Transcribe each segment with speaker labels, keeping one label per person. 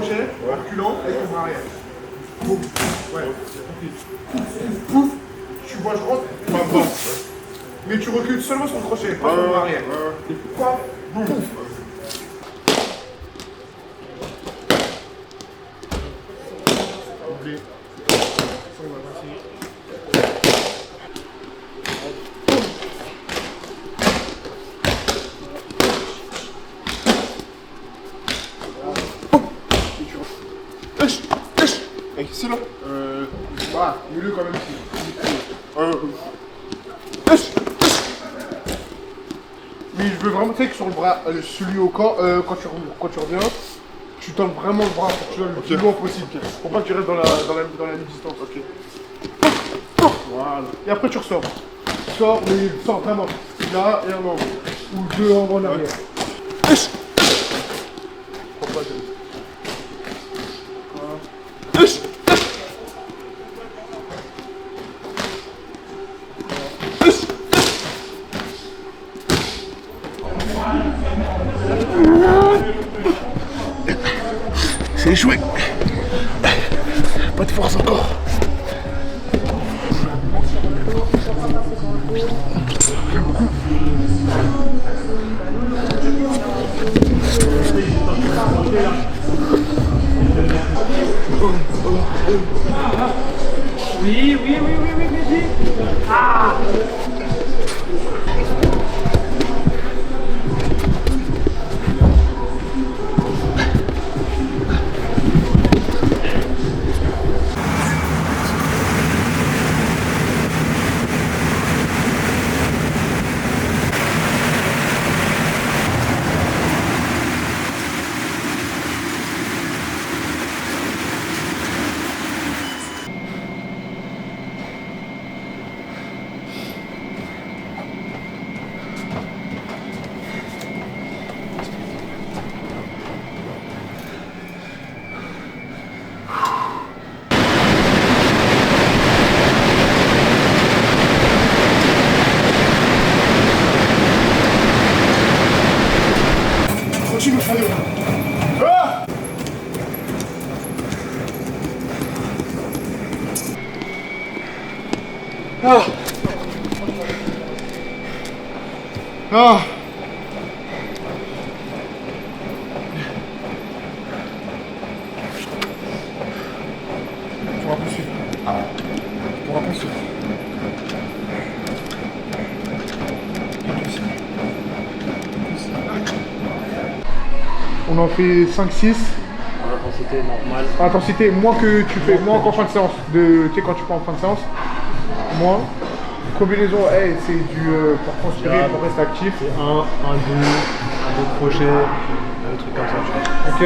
Speaker 1: crochet, reculant avec ton bras arrière. Boum. Ouais, pouf. Tu vois, je rentre, pas bon. Mais tu recules seulement sur le crochet, pas sur le bras arrière. Quoi? Boum. Oublie. Ça, on va passer. Ici là voilà, milieu quand même ici. Mais je veux vraiment, tu sais que sur le bras, celui au corps, quand tu reviens, tu tends vraiment le bras pour que tu donnes le plus loin possible. Pour pas que tu restes dans la distance. Ok. Voilà. Et après tu ressors. Tu sors, mais sors vraiment. Là et un angle. Ou deux angles en arrière. Prends pas de... C'est échoué. Pas de force encore.
Speaker 2: Oui, vas-y. Ah!
Speaker 1: Continue, allez. Ah! Ah! Ah! Tu pourras poursuivre. Tu pourras poursuivre. On en fait 5-6.
Speaker 2: Intensité normale.
Speaker 1: Intensité, moins que tu fais, moins qu'en fin de séance. Tu sais, quand tu prends en fin de séance, moins. Combinaison, hey, c'est du pour transpirer, pour rester actif.
Speaker 2: C'est un deux crochets, un truc comme ça.
Speaker 1: Ok.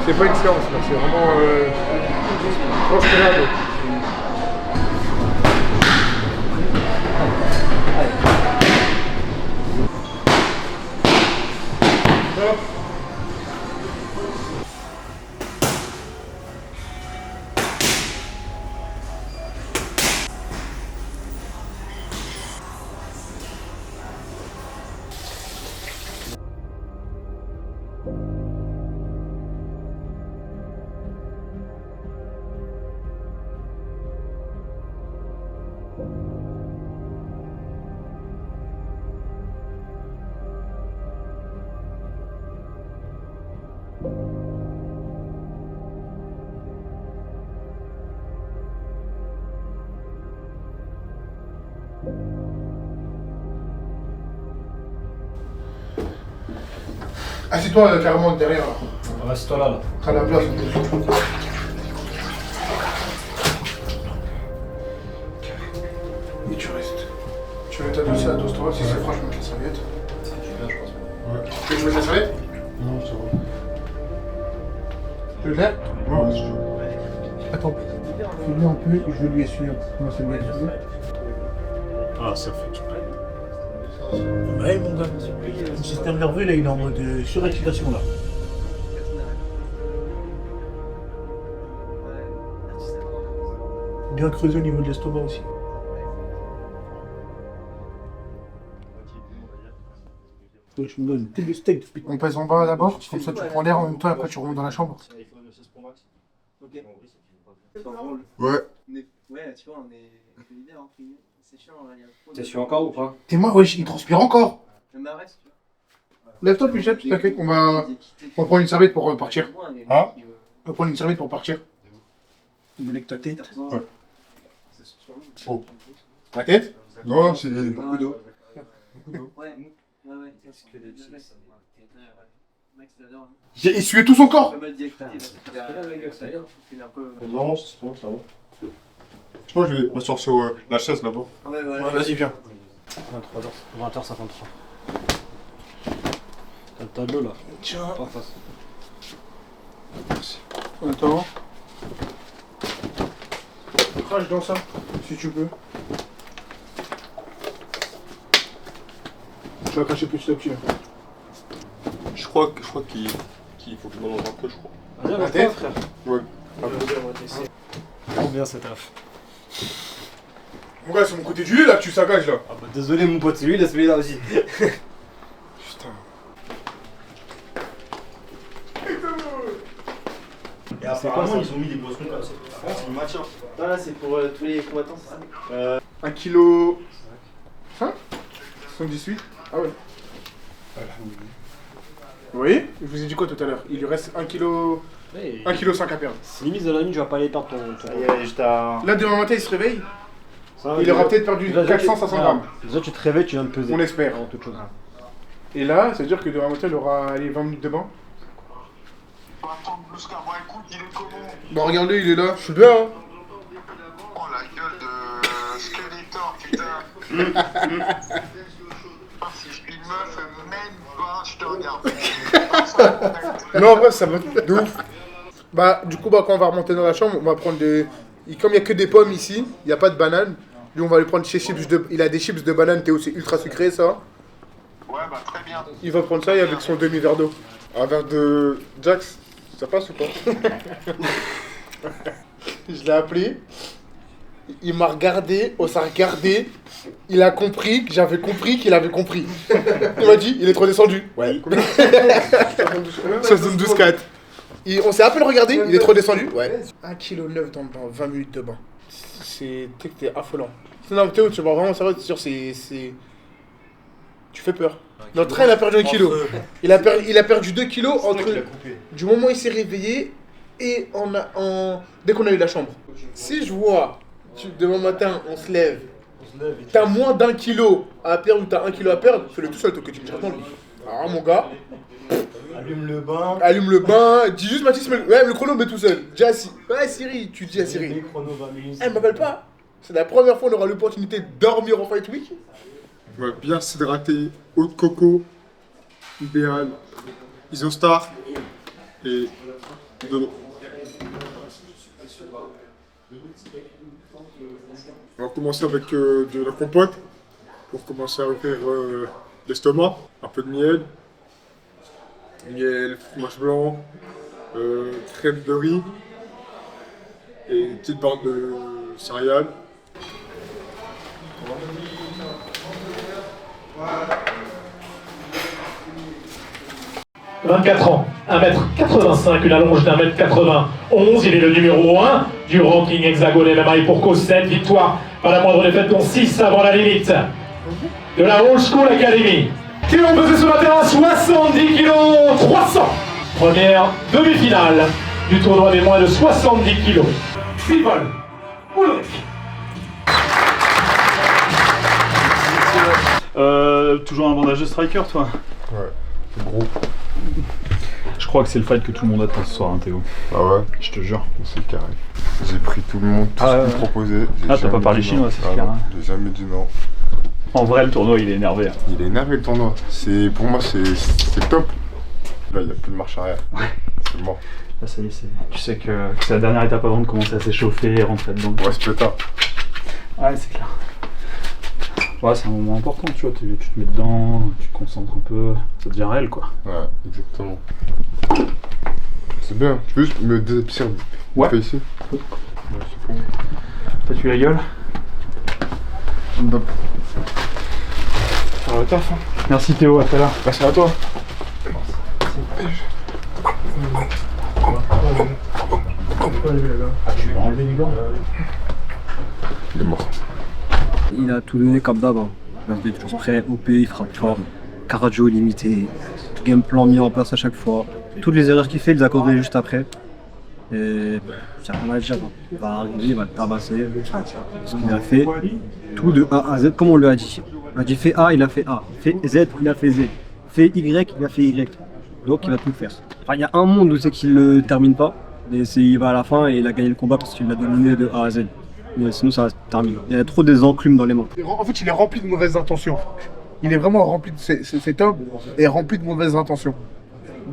Speaker 1: C'est pas une séance, là, c'est vraiment transpirable. Assieds-toi carrément derrière là.
Speaker 2: Assieds-toi là.
Speaker 1: À la place. Et tu restes. Tu vas t'adosser à dos-toi, si c'est froid, je mets la serviette.
Speaker 2: Je pense pas.
Speaker 1: Ouais. Tu veux que je mette la serviette?
Speaker 2: Non, ça va.
Speaker 1: Tu veux de l'air?
Speaker 2: Non, c'est chaud.
Speaker 1: Attends. Fais-le un peu, je vais lui essuyer. Non, c'est bien.
Speaker 2: Ah, ça fait du bien.
Speaker 3: Ouais mon gars, le système nerveux là il est en mode surexcitation là. Bien creusé au niveau de l'estomac aussi. Ouais, je me donne le steak depuis.
Speaker 1: On pèse en bas d'abord, comme ça tu prends l'air en même temps et après tu remontes dans la chambre. Ouais.
Speaker 4: Ouais, tu vois, on est leader en film. C'est chiant, il y a trop de...
Speaker 2: T'es sûr encore ou pas?
Speaker 1: T'es moi, wesh, il transpire encore.
Speaker 4: Le Marès, tu
Speaker 1: Lève-toi, Puchette, tu t'inquiète, on va prendre une serviette pour partir.
Speaker 4: vois.
Speaker 1: Hein? On va prendre une serviette pour partir.
Speaker 3: Tu me lèves ta tête.
Speaker 1: Ouais. Oh. Ta tête? Non, c'est
Speaker 4: beaucoup
Speaker 1: d'eau.
Speaker 4: Ouais, ouais. Max, t'adores.
Speaker 1: J'ai essuyé tout son corps.
Speaker 4: Pas mal d'activités, il a un peu...
Speaker 2: Non, c'est bon, ça va.
Speaker 1: Je pense que je vais m'asseoir sur la chaise là-bas.
Speaker 4: Ouais, ouais.
Speaker 1: Ouais, vas-y, viens.
Speaker 2: 20h53. T'as le tableau là.
Speaker 1: Tiens.
Speaker 2: Pas en face.
Speaker 1: Attends. Crache dans ça, si tu peux. Tu vas cracher petit à petit.
Speaker 5: Je crois qu'il faut que je mange un peu, je crois.
Speaker 2: Vas-y,
Speaker 1: La tête,
Speaker 2: frère.
Speaker 1: Ouais.
Speaker 2: Trop bien cette taf.
Speaker 1: Mon gars, c'est mon côté du lit là que tu sagages là.
Speaker 2: Ah bah désolé mon pote, c'est lui, laisse-le là aussi.
Speaker 1: Putain.
Speaker 5: Et apparemment, ils ont mis des boissons comme ça. C'est une matière.
Speaker 4: Là, c'est pour tous les combattants, c'est ça?
Speaker 1: 1 kg 5 78. Ah ouais. Vous voyez? Je vous ai dit quoi tout à l'heure? Il lui reste 1 kg 1 kg 5 à perdre.
Speaker 2: C'est limite de la nuit, tu vas pas aller perdre ton.
Speaker 1: Là demain matin il se réveille,
Speaker 2: Ça,
Speaker 1: il aura peut-être perdu 400-500 grammes.
Speaker 2: Déjà tu te réveilles, tu viens de peser.
Speaker 1: On espère.
Speaker 2: Avant toute chose.
Speaker 1: Et là, ça veut dire que demain matin il aura allez, 20 minutes de bain.
Speaker 6: Attends, Blouska, moi écoute, il est comment?
Speaker 1: Bah regardez, il est là, je suis bien hein.
Speaker 6: Oh la gueule de Skeletor, putain. Ah, si je suis une meuf, même pas, je te regarde.
Speaker 1: Non en vrai ça va de ouf. Bah du coup bah quand on va remonter dans la chambre, on va prendre des... Comme il n'y a que des pommes ici, il n'y a pas de bananes. Lui on va lui prendre chez chips de... Il a des chips de banane, Théo, c'est ultra sucré ça.
Speaker 6: Ouais, bah très bien.
Speaker 1: Il va prendre ça et avec son demi-verre d'eau. Un verre de Jax, ça passe ou pas? Je l'ai appelé. Il m'a regardé, on s'est regardé. Il a compris que j'avais compris qu'il avait compris. Il m'a dit, il est trop descendu. Ouais. 72,4. On s'est à peine regardé, il est trop descendu. Ouais. 1,9 kg dans le bain, 20 minutes de bain. C'est affolant. Non, Théo, tu vas vraiment savoir, c'est sûr, c'est... Tu fais peur. Notre train, il a perdu 1 kg. Il a perdu 2 kg entre du moment où il s'est réveillé et dès qu'on a eu la chambre. Si je vois, demain matin, on se lève, t'as moins d'1 kg à perdre ou t'as 1 kg à perdre, fais-le tout seul, toi, que tu me tires dans le lit. Alors, mon gars, allume le bain, dis juste Mathis, le chrono, mais tout seul. Dis à Siri, ouais, Siri, tu dis à Siri. Elle m'appelle pas. C'est la première fois qu'on aura l'opportunité de dormir en Fight Week.
Speaker 5: On va bien s'hydrater, eau de coco, idéal, Isostar et de l'eau. On va commencer avec de la compote pour commencer à refaire l'estomac, un peu de miel, fromage blanc, crème de riz et une petite barre de céréales.
Speaker 7: « 24 ans, 1m85, une allonge d'1m91, il est le numéro 1 du ranking Hexagone MMA et pour cause 7 victoires, pas la moindre défaite dont 6 avant la limite de la Old School Academy. Qui ont pesé sur le terrain 70 kg 300. Première demi-finale du tournoi des moins de 70 kg. Bivol, Ulrich.
Speaker 8: Toujours un bandage de striker, toi?
Speaker 5: Ouais, c'est gros.
Speaker 8: Je crois que c'est le fight que tout le monde attend ce soir, hein, Théo.
Speaker 5: Ah ouais?
Speaker 8: Je te jure.
Speaker 5: C'est carré. J'ai pris tout le monde, tout
Speaker 8: Ah
Speaker 5: ce
Speaker 8: ouais,
Speaker 5: qu'ils me proposait.
Speaker 8: Ah, t'as pas parlé chinois, c'est clair,
Speaker 5: non,
Speaker 8: hein.
Speaker 5: j'ai jamais dit non.
Speaker 8: En vrai, le tournoi, il est énervé. Hein.
Speaker 5: Il est énervé le tournoi. Pour moi, c'est top. Là, il n'y a plus de marche arrière. C'est mort.
Speaker 8: Là, ça y est, tu sais que c'est la dernière étape avant de commencer à s'échauffer et rentrer dedans.
Speaker 5: Ouais, c'est pétard.
Speaker 8: Ouais, c'est clair. Ouais, c'est un moment important, tu vois, tu te mets dedans, tu te concentres un peu, ça devient réel, quoi.
Speaker 5: Ouais, exactement. C'est bien. Tu peux juste me désabsorber?
Speaker 8: Ouais.
Speaker 5: Fais ici. Ouais, c'est bon.
Speaker 8: T'as tué la gueule?
Speaker 5: Hop.
Speaker 8: Faire le taf, hein. Merci Théo, à tout à l'heure.
Speaker 1: Merci à toi.
Speaker 8: Tu vas enlever les gants.
Speaker 1: Il est mort.
Speaker 9: Il a tout donné comme d'hab. Hein. Il est toujours prêt, OP, il frappe fort. Cardio limité. Game plan mis en place à chaque fois. Toutes les erreurs qu'il fait, il les a corrigées juste après. Et c'est rien à dire. Hein. Il va arriver, il va le tabasser. Parce qu'il a fait tout de A à Z comme on lui a dit. On a dit fais A, il a fait A. Fais Z, il a fait Z. Fais Y, il a fait Y. Donc il va tout faire. Enfin, il y a un monde où c'est qu'il ne termine pas. Et il va à la fin et il a gagné le combat parce qu'il l'a dominé de A à Z. Mais sinon ça termine. Il y a trop des enclumes dans les mains.
Speaker 1: En fait, il est rempli de mauvaises intentions. Il est vraiment rempli de... Cet homme est rempli de mauvaises intentions.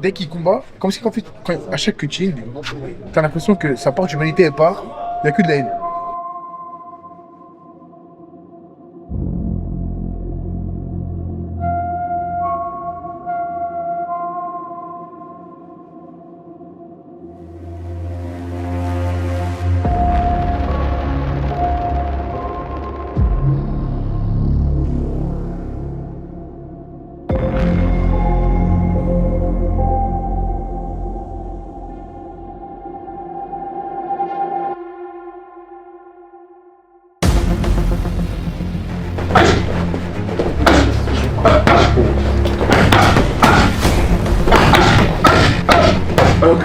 Speaker 1: Dès qu'il combat, comme si en fait, à chaque coaching, t'as l'impression que sa porte d'humanité elle part, il n'y a que de la haine. Alors,